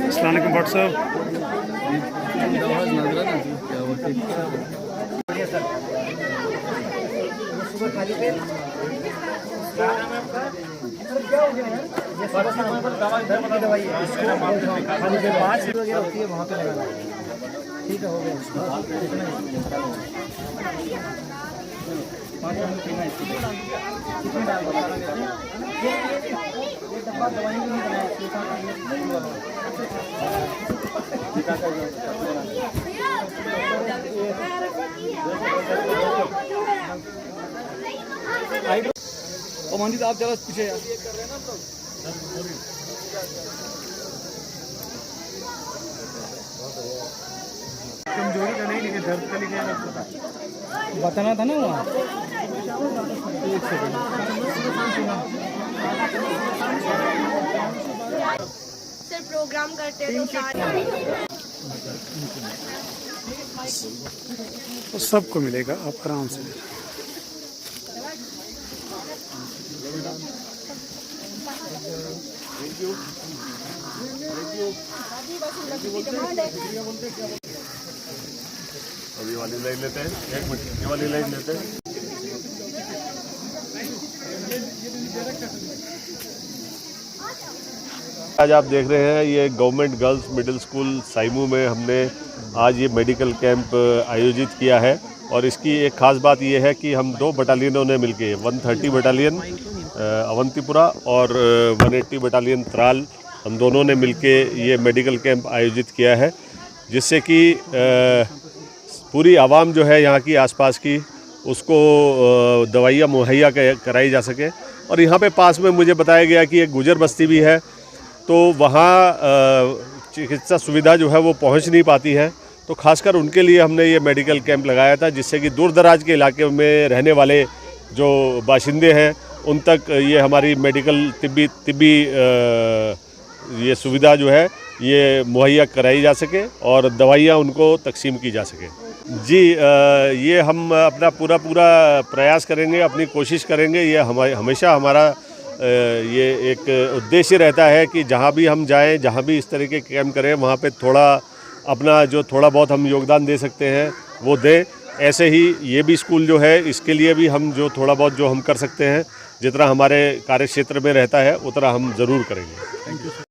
अस्सलामुअलैकुम भट्ट साहब। वहाँ पे लगाना ठीक है, हो गया। 5 मिनट पीना है इसमें डाल दो। ये डब्बा दवाई नहीं बनाया इसके साथ और मंदिर आप जरा पीछे यार। कमजोरी का नहीं, लेकिन दर्द का लेके बताना था ना वहाँ। सर प्रोग्राम करते हैं तो सबको मिलेगा, आप आराम से। अभी वाली लाइन लेते हैं, 1 मिनट ये वाली लाइन लेते हैं। आज आप देख रहे हैं ये गवर्नमेंट गर्ल्स मिडिल स्कूल साइमू में हमने आज ये मेडिकल कैंप आयोजित किया है। और इसकी एक ख़ास बात ये है कि हम 2 बटालियनों ने मिलके 130 बटालियन अवंतीपुरा और 180 बटालियन त्राल, हम दोनों ने मिलके ये मेडिकल कैंप आयोजित किया है, जिससे कि पूरी आवाम जो है यहाँ की आसपास की उसको दवाइयाँ मुहैया कराई जा सके। और यहाँ पे पास में मुझे बताया गया कि एक गुजर बस्ती भी है, तो वहाँ चिकित्सा सुविधा जो है वो पहुँच नहीं पाती है, तो खासकर उनके लिए हमने ये मेडिकल कैंप लगाया था, जिससे कि दूर दराज के इलाके में रहने वाले जो बाशिंदे हैं उन तक ये हमारी मेडिकल तिब्बी ये सुविधा जो है ये मुहैया कराई जा सके और दवाइयाँ उनको तकसीम की जा सके। जी ये हम अपना पूरा प्रयास करेंगे, अपनी कोशिश करेंगे। ये हमेशा हमारा ये एक उद्देश्य रहता है कि जहाँ भी हम जाएं, जहाँ भी इस तरह के कैंप करें, वहाँ पे थोड़ा बहुत हम योगदान दे सकते हैं वो दें। ऐसे ही ये भी स्कूल जो है, इसके लिए भी हम जो थोड़ा बहुत जो हम कर सकते हैं, जितना हमारे कार्य क्षेत्र में रहता है उतना हम ज़रूर करेंगे। Thank you.